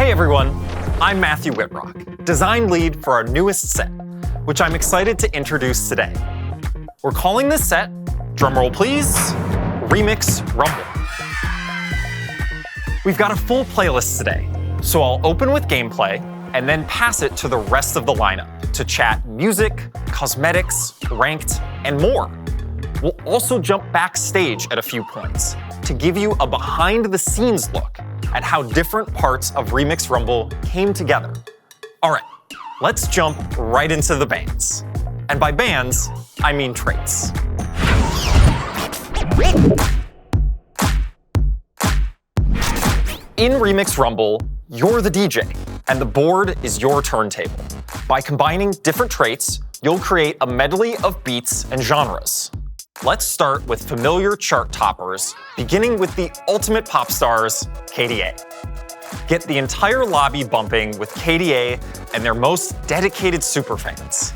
Hey everyone, I'm Matthew Whitrock, design lead for our newest set, which I'm excited to introduce today. We're calling this set, drumroll please, Remix Rumble. We've got a full playlist today, so I'll open with gameplay and then pass it to the rest of the lineup to chat music, cosmetics, ranked, and more. We'll also jump backstage at a few points to give you a behind-the-scenes look at how different parts of Remix Rumble came together. All right, let's jump right into the bands. And by bands, I mean traits. In Remix Rumble, you're the DJ, and the board is your turntable. By combining different traits, you'll create a medley of beats and genres. Let's start with familiar chart toppers, beginning with the ultimate pop stars, KDA. Get the entire lobby bumping with KDA and their most dedicated superfans.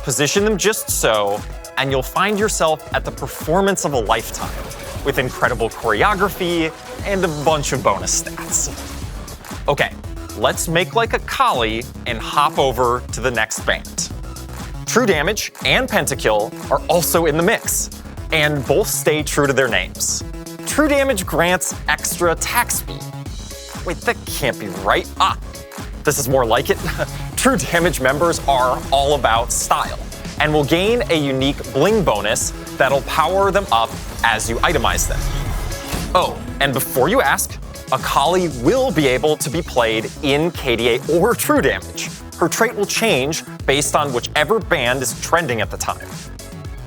Position them just so, and you'll find yourself at the performance of a lifetime, with incredible choreography and a bunch of bonus stats. Okay, let's make like a collie and hop over to the next band. True Damage and Pentakill are also in the mix, and both stay true to their names. True Damage grants extra attack speed. Wait, that can't be right. This is more like it. True Damage members are all about style, and will gain a unique bling bonus that'll power them up as you itemize them. Oh, and before you ask, Akali will be able to be played in KDA or True Damage. Her trait will change based on whichever band is trending at the time.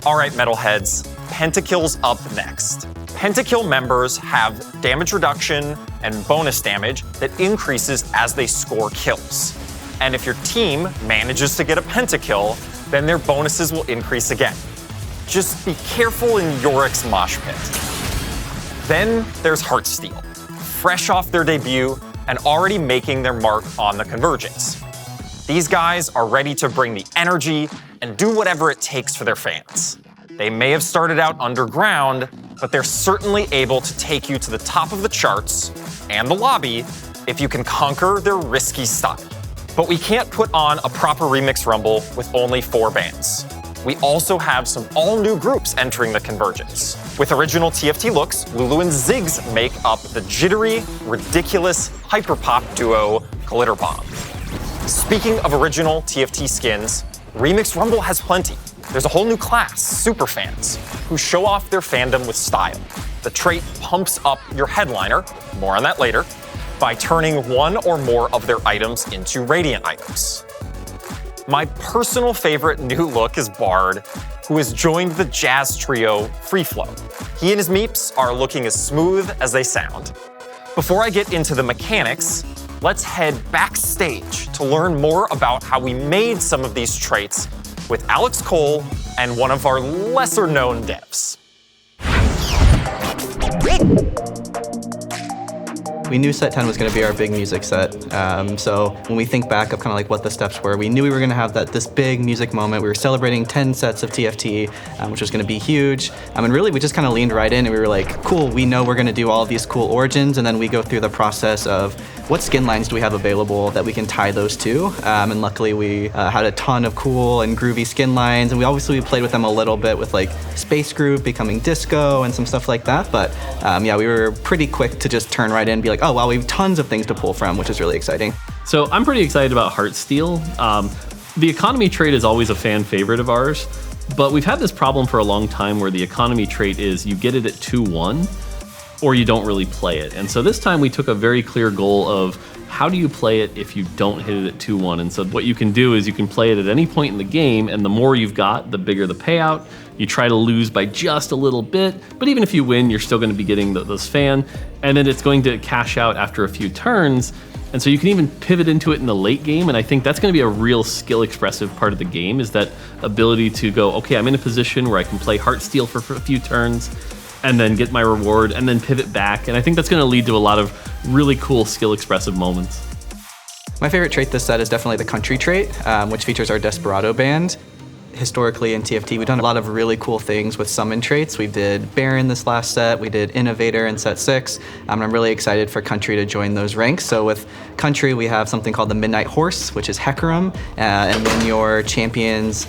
All right, metalheads, Pentakill's up next. Pentakill members have damage reduction and bonus damage that increases as they score kills. And if your team manages to get a Pentakill, then their bonuses will increase again. Just be careful in Yorick's mosh pit. Then there's HEARTSTEEL, fresh off their debut and already making their mark on the Convergence. These guys are ready to bring the energy and do whatever it takes for their fans. They may have started out underground, but they're certainly able to take you to the top of the charts and the lobby if you can conquer their risky style. But we can't put on a proper Remix Rumble with only 4 bands. We also have some all-new groups entering the Convergence. With original TFT looks, Lulu and Ziggs make up the jittery, ridiculous, hyperpop duo Glitter Bomb. Speaking of original TFT skins, Remix Rumble has plenty. There's a whole new class, superfans, who show off their fandom with style. The trait pumps up your headliner, more on that later, by turning one or more of their items into radiant items. My personal favorite new look is Bard, who has joined the jazz trio Free Flow. He and his meeps are looking as smooth as they sound. Before I get into the mechanics, let's head backstage to learn more about how we made some of these traits with Alex Cole and one of our lesser-known devs. We knew set 10 was going to be our big music set. So when we think back of kind of like what the steps were, we knew we were going to have this big music moment. We were celebrating 10 sets of TFT, which was going to be huge. And really, we just kind of leaned right in and we were like, cool, we know we're going to do all of these cool origins. And then we go through the process of what skin lines do we have available that we can tie those to. And luckily, we had a ton of cool and groovy skin lines. And we played with them a little bit with like Space Group becoming disco and some stuff like that. But yeah, we were pretty quick to just turn right in and be like, oh, wow, we have tons of things to pull from, which is really exciting. So I'm pretty excited about HEARTSTEEL. The economy trait is always a fan favorite of ours, but we've had this problem for a long time where the economy trait is you get it at 2-1 or you don't really play it. And so this time we took a very clear goal of how do you play it if you don't hit it at 2-1? And so what you can do is you can play it at any point in the game, and the more you've got, the bigger the payout. You try to lose by just a little bit, but even if you win, you're still going to be getting those fan, and then it's going to cash out after a few turns. And so you can even pivot into it in the late game, and I think that's going to be a real skill-expressive part of the game, is that ability to go, okay, I'm in a position where I can play HEARTSTEEL for a few turns, and then get my reward, and then pivot back. And I think that's going to lead to a lot of really cool skill-expressive moments. My favorite trait this set is definitely the country trait, which features our Desperado band. historically in TFT, we've done a lot of really cool things with summon traits. We did Baron this last set, we did Innovator in set 6, and I'm really excited for Country to join those ranks. So with Country, we have something called the Midnight Horse, which is Hecarim, and when your champions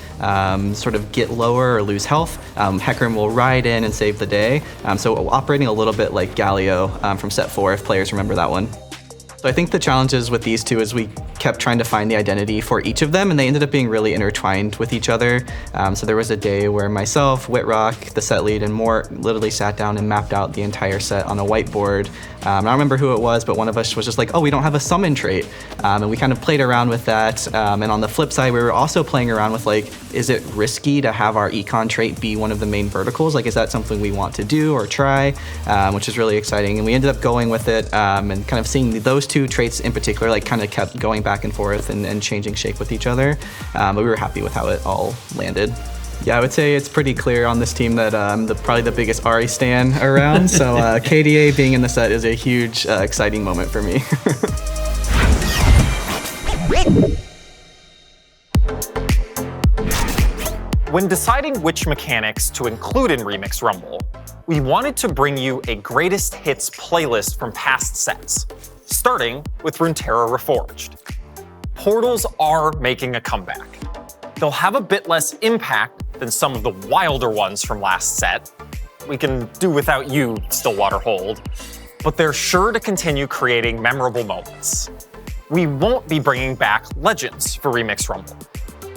sort of get lower or lose health, Hecarim will ride in and save the day. So operating a little bit like Galio from set 4, if players remember that one. So I think the challenges with these two is we kept trying to find the identity for each of them, and they ended up being really intertwined with each other. So there was a day where myself, Whitrock, the set lead, and Mort literally sat down and mapped out the entire set on a whiteboard. I don't remember who it was, but one of us was just like, oh, we don't have a summon trait. And we kind of played around with that. And on the flip side, we were also playing around with like, is it risky to have our econ trait be one of the main verticals? Like, is that something we want to do or try? Which is really exciting. And we ended up going with it and kind of seeing those two traits in particular, like kind of kept going back and forth and changing shape with each other. But we were happy with how it all landed. Yeah, I would say it's pretty clear on this team that I'm probably the biggest Ari stan around. So KDA being in the set is a huge, exciting moment for me. When deciding which mechanics to include in Remix Rumble, we wanted to bring you a greatest hits playlist from past sets, starting with Runeterra Reforged. Portals are making a comeback. They'll have a bit less impact than some of the wilder ones from last set. We can do without you, Stillwater Hold, but they're sure to continue creating memorable moments. We won't be bringing back Legends for Remix Rumble.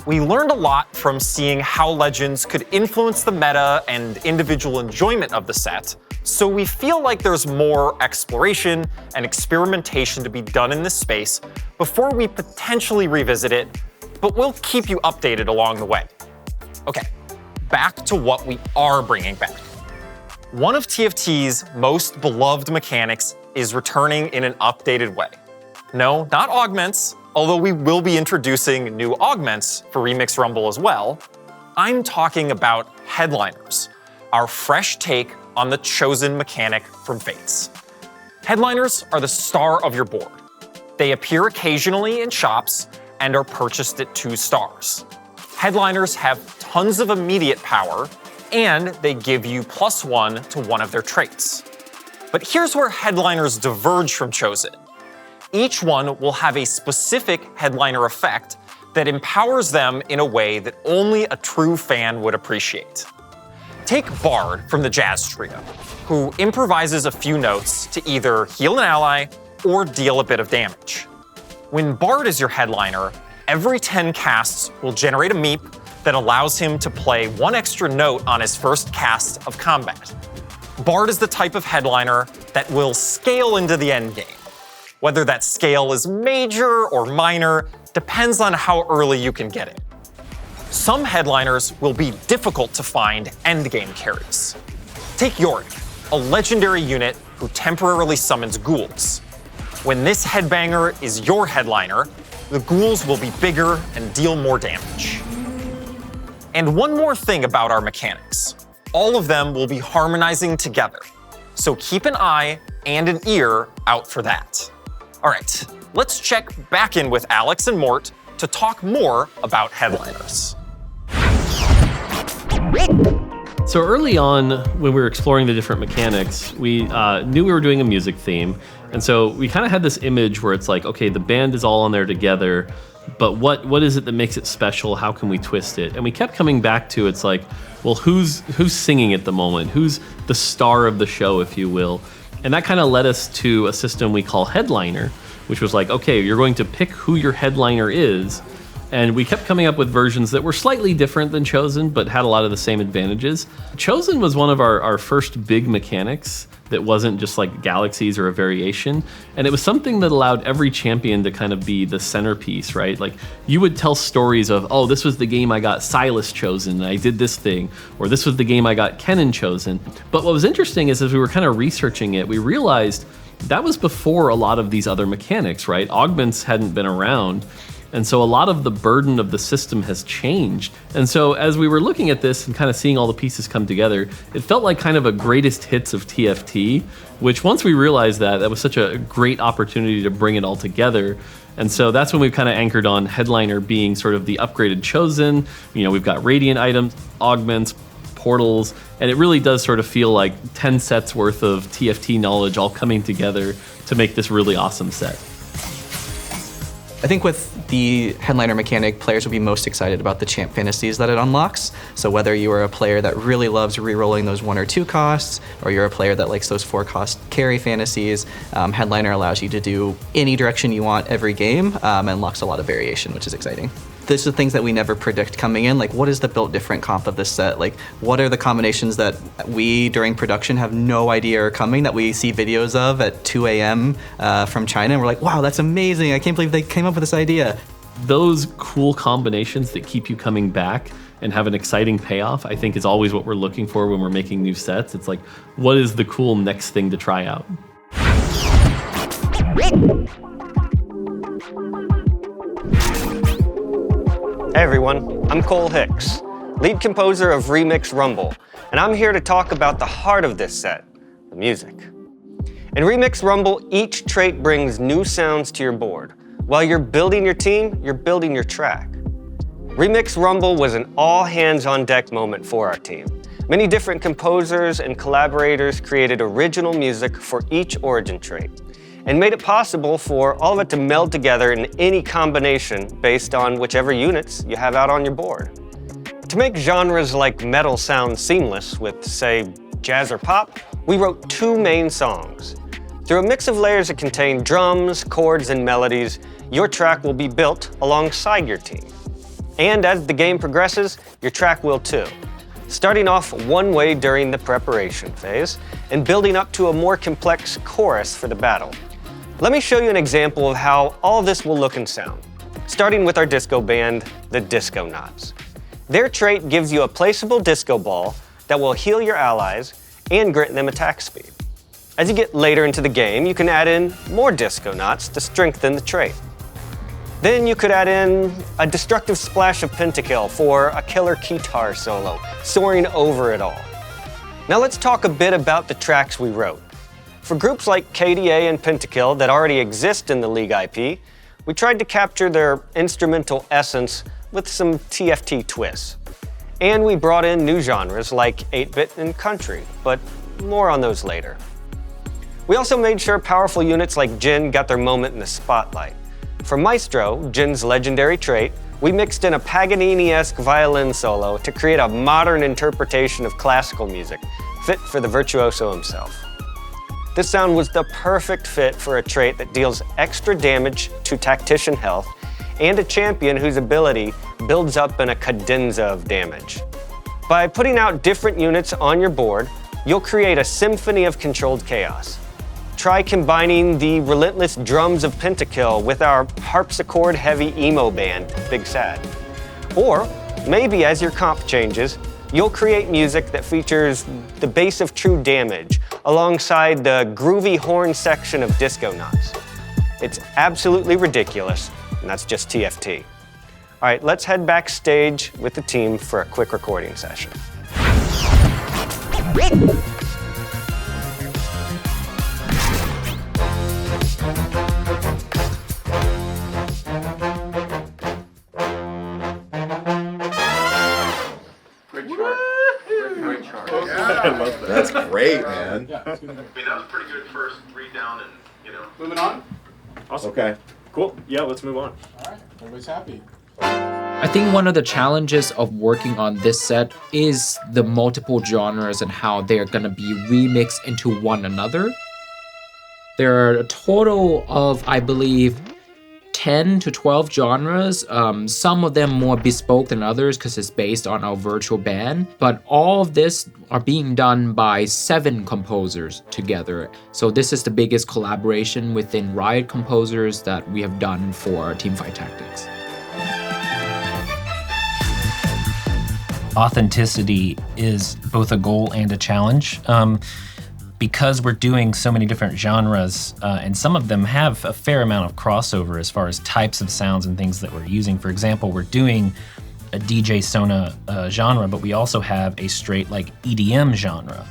We learned a lot from seeing how Legends could influence the meta and individual enjoyment of the set, so we feel like there's more exploration and experimentation to be done in this space before we potentially revisit it, but we'll keep you updated along the way. Okay, back to what we are bringing back. One of TFT's most beloved mechanics is returning in an updated way. No, not augments, although we will be introducing new augments for Remix Rumble as well. I'm talking about headliners, our fresh take on the chosen mechanic from Fates. Headliners are the star of your board. They appear occasionally in shops and are purchased at 2 stars. Headliners have tons of immediate power, and they give you +1 to one of their traits. But here's where headliners diverge from chosen. Each one will have a specific headliner effect that empowers them in a way that only a true fan would appreciate. Take Bard from the Jazz Trio, who improvises a few notes to either heal an ally or deal a bit of damage. When Bard is your headliner, every 10 casts will generate a meep that allows him to play 1 extra note on his first cast of combat. Bard is the type of headliner that will scale into the endgame. Whether that scale is major or minor depends on how early you can get it. Some headliners will be difficult to find endgame carries. Take Yorick, a legendary unit who temporarily summons ghouls. When this headbanger is your headliner, the ghouls will be bigger and deal more damage. And one more thing about our mechanics. All of them will be harmonizing together, so keep an eye and an ear out for that. All right, let's check back in with Alex and Mort to talk more about headliners. So early on, when we were exploring the different mechanics, we knew we were doing a music theme. And so we kind of had this image where it's like, okay, the band is all on there together, but what is it that makes it special? How can we twist it? And we kept coming back to, it's like, well, who's singing at the moment? Who's the star of the show, if you will? And that kind of led us to a system we call Headliner, which was like, okay, you're going to pick who your headliner is. And we kept coming up with versions that were slightly different than Chosen, but had a lot of the same advantages. Chosen was one of our first big mechanics that wasn't just like galaxies or a variation. And it was something that allowed every champion to kind of be the centerpiece, right? Like you would tell stories of, oh, this was the game I got Silas chosen and I did this thing, or this was the game I got Kennen chosen. But what was interesting is as we were kind of researching it, we realized that was before a lot of these other mechanics, right? Augments hadn't been around. And so a lot of the burden of the system has changed. And so as we were looking at this and kind of seeing all the pieces come together, it felt like kind of a greatest hits of TFT, which once we realized that was such a great opportunity to bring it all together. And so that's when we've kind of anchored on Headliner being sort of the upgraded chosen. We've got radiant items, augments, portals, and it really does sort of feel like 10 sets worth of TFT knowledge all coming together to make this really awesome set. I think with the Headliner mechanic, players will be most excited about the champ fantasies that it unlocks. So whether you are a player that really loves re-rolling those 1 or 2 costs, or you're a player that likes those 4 cost carry fantasies, Headliner allows you to do any direction you want every game, and unlocks a lot of variation, which is exciting. These are things that we never predict coming in, like what is the built different comp of this set? Like what are the combinations that we during production have no idea are coming, that we see videos of at 2 a.m. From China, and we're like, wow, that's amazing, I can't believe they came up with this idea. Those cool combinations that keep you coming back and have an exciting payoff, I think is always what we're looking for when we're making new sets. It's like, what is the cool next thing to try out? Hey everyone, I'm Cole Hicks, lead composer of Remix Rumble, and I'm here to talk about the heart of this set, the music. In Remix Rumble, each trait brings new sounds to your board. While you're building your team, you're building your track. Remix Rumble was an all-hands-on-deck moment for our team. Many different composers and collaborators created original music for each origin trait, and made it possible for all of it to meld together in any combination based on whichever units you have out on your board. To make genres like metal sound seamless with, say, jazz or pop, we wrote 2 main songs. Through a mix of layers that contain drums, chords, and melodies, your track will be built alongside your team. And as the game progresses, your track will too. Starting off one way during the preparation phase, and building up to a more complex chorus for the battle. Let me show you an example of how all this will look and sound, starting with our disco band, the Disco Knots. Their trait gives you a placeable disco ball that will heal your allies and grant them attack speed. As you get later into the game, you can add in more Disco Knots to strengthen the trait. Then you could add in a destructive splash of Pentakill for a killer guitar solo, soaring over it all. Now let's talk a bit about the tracks we wrote. For groups like KDA and Pentakill that already exist in the League IP, we tried to capture their instrumental essence with some TFT twists. And we brought in new genres like 8-bit and country, but more on those later. We also made sure powerful units like Jin got their moment in the spotlight. For Maestro, Jin's legendary trait, we mixed in a Paganini-esque violin solo to create a modern interpretation of classical music, fit for the virtuoso himself. This sound was the perfect fit for a trait that deals extra damage to tactician health and a champion whose ability builds up in a cadenza of damage. By putting out different units on your board, you'll create a symphony of controlled chaos. Try combining the relentless drums of Pentakill with our harpsichord-heavy emo band, Big Sad. Or maybe as your comp changes, you'll create music that features the bass of true damage alongside the groovy horn section of Disco Knots. It's absolutely ridiculous, and that's just TFT. All right, let's head backstage with the team for a quick recording session. That's great, man. Yeah, I mean, that was pretty good first read down and, Moving on? Awesome. Okay. Cool. Yeah, let's move on. All right, everybody's happy. I think one of the challenges of working on this set is the multiple genres and how they're going to be remixed into one another. There are a total of, I believe, 10 to 12 genres, some of them more bespoke than others because it's based on our virtual band, but all of this are being done by 7 composers together. So this is the biggest collaboration within Riot composers that we have done for Teamfight Tactics. Authenticity is both a goal and a challenge. because we're doing so many different genres, and some of them have a fair amount of crossover as far as types of sounds and things that we're using. For example, we're doing a DJ Sona genre, but we also have a straight like EDM genre.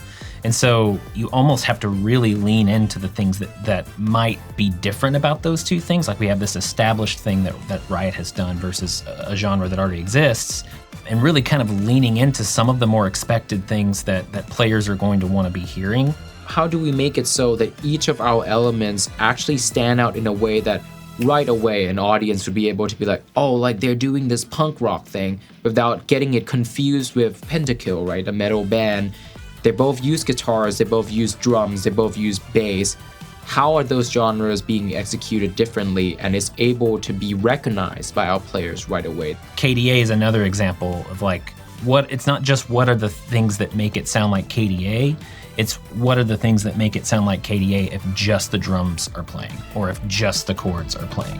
And so you almost have to really lean into the things that might be different about those two things. Like we have this established thing that Riot has done versus a genre that already exists, and really kind of leaning into some of the more expected things that players are going to want to be hearing. How do we make it so that each of our elements actually stand out in a way that right away an audience would be able to be like, oh, like they're doing this punk rock thing, without getting it confused with Pentakill, right? A metal band. They both use guitars, they both use drums, they both use bass. How are those genres being executed differently and is able to be recognized by our players right away? KDA is another example of like, it's not just what are the things that make it sound like KDA, it's what are the things that make it sound like KDA if just the drums are playing, or if just the chords are playing.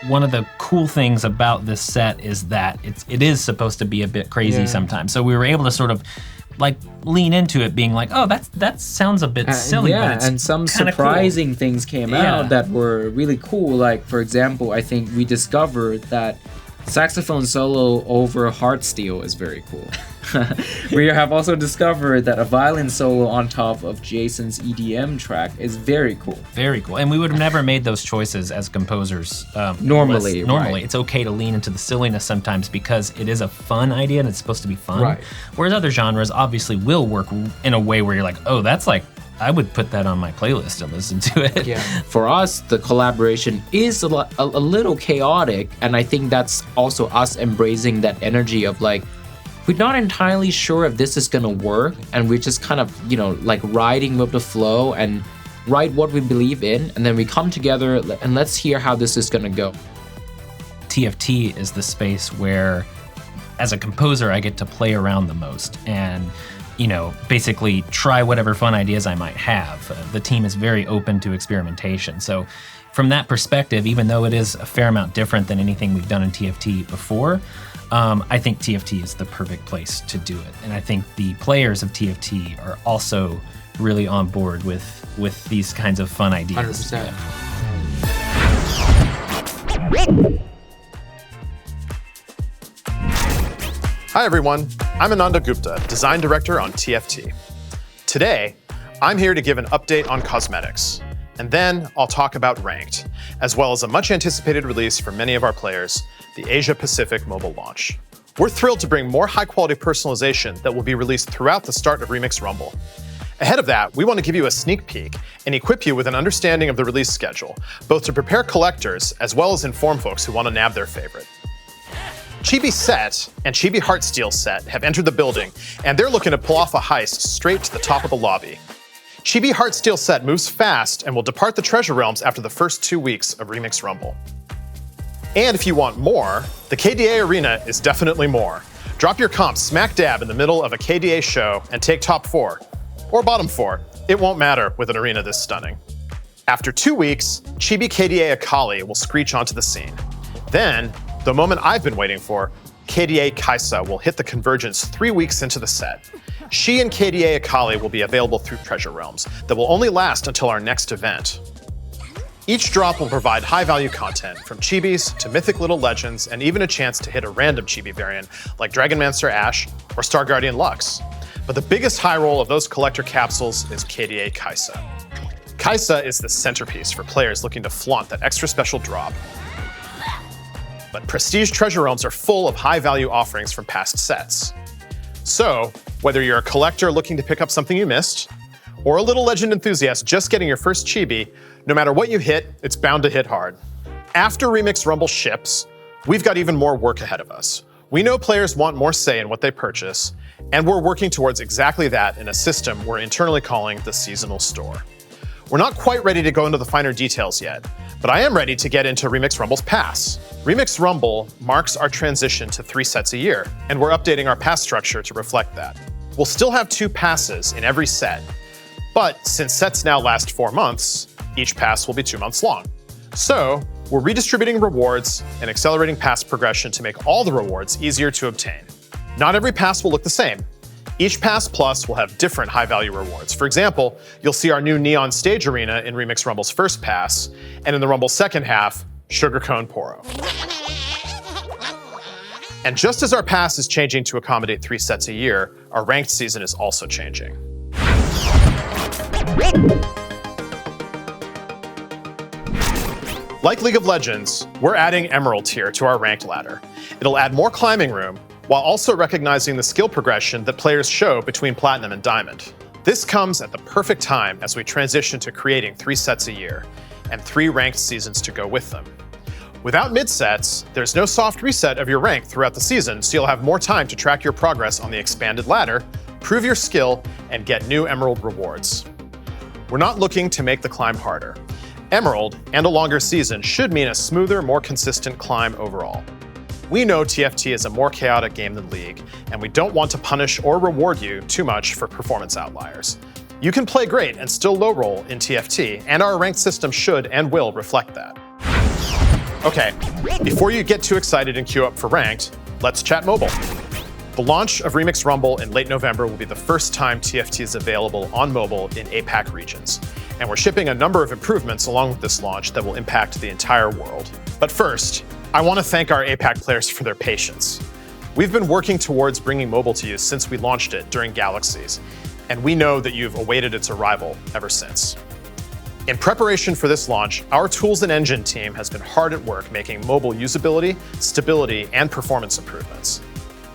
One of the cool things about this set is that it is supposed to be a bit crazy sometimes. So we were able to sort of like lean into it being like, oh, that sounds a bit silly, but it's and some kinda surprising cool. things came out that were really cool. Like, for example, I think we discovered that saxophone solo over HEARTSTEEL is very cool. We have also discovered that a violin solo on top of Jason's EDM track is very cool. Very cool. And we would have never made those choices as composers. Normally, right. It's okay to lean into the silliness sometimes because it is a fun idea and it's supposed to be fun. Right. Whereas other genres obviously will work in a way where you're like, oh, that's like, I would put that on my playlist and listen to it. Yeah. For us, the collaboration is a little chaotic, and I think that's also us embracing that energy of like, we're not entirely sure if this is gonna work, and we're just kind of, like riding with the flow and write what we believe in, and then we come together and let's hear how this is gonna go. TFT is the space where, as a composer, I get to play around the most and basically try whatever fun ideas I might have. The team is very open to experimentation. So from that perspective, even though it is a fair amount different than anything we've done in TFT before, I think TFT is the perfect place to do it. And I think the players of TFT are also really on board with these kinds of fun ideas. 100%. Hi everyone, I'm Ananda Gupta, Design Director on TFT. Today, I'm here to give an update on cosmetics, and then I'll talk about Ranked, as well as a much anticipated release for many of our players, the Asia Pacific mobile launch. We're thrilled to bring more high-quality personalization that will be released throughout the start of Remix Rumble. Ahead of that, we want to give you a sneak peek and equip you with an understanding of the release schedule, both to prepare collectors as well as inform folks who want to nab their favorite. Chibi Set and Chibi HEARTSTEEL Set have entered the building, and they're looking to pull off a heist straight to the top of the lobby. Chibi HEARTSTEEL Set moves fast and will depart the Treasure Realms after the first 2 weeks of Remix Rumble. And if you want more, the KDA Arena is definitely more. Drop your comp smack dab in the middle of a KDA show and take top 4, or bottom 4. It won't matter with an arena this stunning. After 2 weeks, Chibi KDA Akali will screech onto the scene. Then, the moment I've been waiting for, KDA Kaisa will hit the convergence 3 weeks into the set. She and KDA Akali will be available through Treasure Realms that will only last until our next event. Each drop will provide high-value content, from chibis to mythic little legends, and even a chance to hit a random chibi variant like Dragonmancer Ash or Star Guardian Lux. But the biggest high roll of those collector capsules is KDA Kaisa. Kaisa is the centerpiece for players looking to flaunt that extra special drop. But Prestige Treasure Realms are full of high-value offerings from past sets. So, whether you're a collector looking to pick up something you missed, or a little legend enthusiast just getting your first chibi, no matter what you hit, it's bound to hit hard. After Remix Rumble ships, we've got even more work ahead of us. We know players want more say in what they purchase, and we're working towards exactly that in a system we're internally calling the Seasonal Store. We're not quite ready to go into the finer details yet, but I am ready to get into Remix Rumble's pass. Remix Rumble marks our transition to 3 sets a year, and we're updating our pass structure to reflect that. We'll still have 2 passes in every set, but since sets now last 4 months, each pass will be 2 months long. So, we're redistributing rewards and accelerating pass progression to make all the rewards easier to obtain. Not every pass will look the same. Each Pass Plus will have different high-value rewards. For example, you'll see our new Neon Stage Arena in Remix Rumble's first pass, and in the Rumble's second half, Sugar Cone Poro. And just as our pass is changing to accommodate 3 sets a year, our ranked season is also changing. Like League of Legends, we're adding Emerald tier to our ranked ladder. It'll add more climbing room, while also recognizing the skill progression that players show between Platinum and Diamond. This comes at the perfect time as we transition to creating 3 sets a year, and 3 ranked seasons to go with them. Without mid-sets, there's no soft reset of your rank throughout the season, so you'll have more time to track your progress on the expanded ladder, prove your skill, and get new Emerald rewards. We're not looking to make the climb harder. Emerald and a longer season should mean a smoother, more consistent climb overall. We know TFT is a more chaotic game than League, and we don't want to punish or reward you too much for performance outliers. You can play great and still low roll in TFT, and our ranked system should and will reflect that. Okay, before you get too excited and queue up for ranked, let's chat mobile. The launch of Remix Rumble in late November will be the first time TFT is available on mobile in APAC regions, and we're shipping a number of improvements along with this launch that will impact the entire world. But first, I want to thank our APAC players for their patience. We've been working towards bringing mobile to you since we launched it during Galaxies, and we know that you've awaited its arrival ever since. In preparation for this launch, our Tools and Engine team has been hard at work making mobile usability, stability, and performance improvements.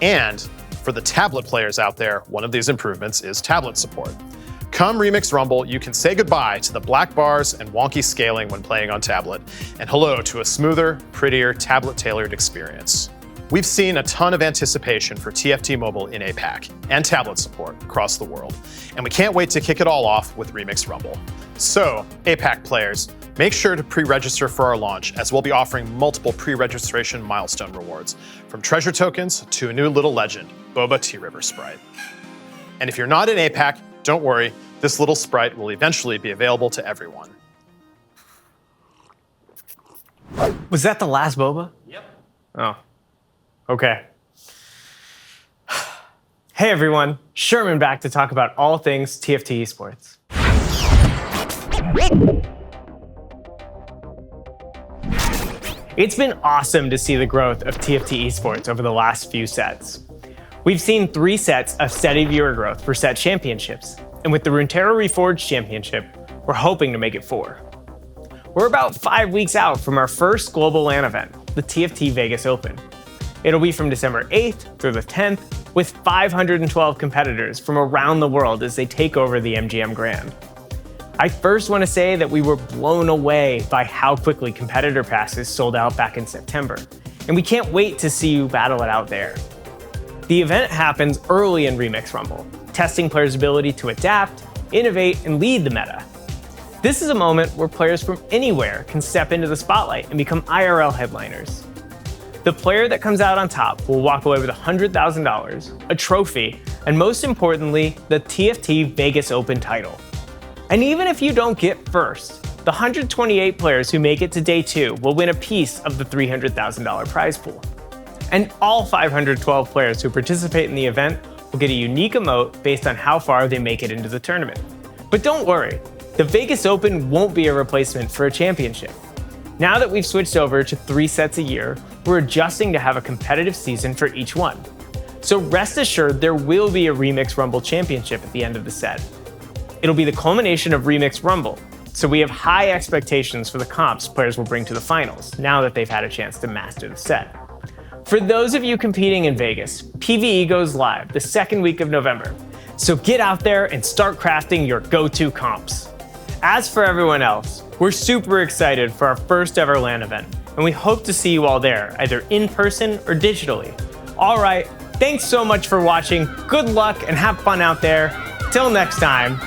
And for the tablet players out there, one of these improvements is tablet support. Come Remix Rumble, you can say goodbye to the black bars and wonky scaling when playing on tablet, and hello to a smoother, prettier, tablet-tailored experience. We've seen a ton of anticipation for TFT Mobile in APAC and tablet support across the world, and we can't wait to kick it all off with Remix Rumble. So, APAC players, make sure to pre-register for our launch, as we'll be offering multiple pre-registration milestone rewards, from treasure tokens to a new little legend, Boba Tea River Sprite. And if you're not in APAC, don't worry, this little sprite will eventually be available to everyone. Was that the last boba? Yep. Oh, okay. Hey everyone, Sherman back to talk about all things TFT esports. It's been awesome to see the growth of TFT esports over the last few sets. We've seen 3 sets of steady viewer growth for set championships, and with the Runeterra Reforged Championship, we're hoping to make it 4. We're about 5 weeks out from our first global LAN event, the TFT Vegas Open. It'll be from December 8th through the 10th, with 512 competitors from around the world as they take over the MGM Grand. I first want to say that we were blown away by how quickly competitor passes sold out back in September, and we can't wait to see you battle it out there. The event happens early in Remix Rumble, testing players' ability to adapt, innovate, and lead the meta. This is a moment where players from anywhere can step into the spotlight and become IRL headliners. The player that comes out on top will walk away with $100,000, a trophy, and most importantly, the TFT Vegas Open title. And even if you don't get first, the 128 players who make it to day 2 will win a piece of the $300,000 prize pool. And all 512 players who participate in the event will get a unique emote based on how far they make it into the tournament. But don't worry, the Vegas Open won't be a replacement for a championship. Now that we've switched over to 3 sets a year, we're adjusting to have a competitive season for each one. So rest assured there will be a Remix Rumble Championship at the end of the set. It'll be the culmination of Remix Rumble, so we have high expectations for the comps players will bring to the finals, now that they've had a chance to master the set. For those of you competing in Vegas, PvE goes live the 2nd week of November, so get out there and start crafting your go-to comps. As for everyone else, we're super excited for our first ever LAN event, and we hope to see you all there, either in person or digitally. All right, thanks so much for watching, good luck and have fun out there. Till next time,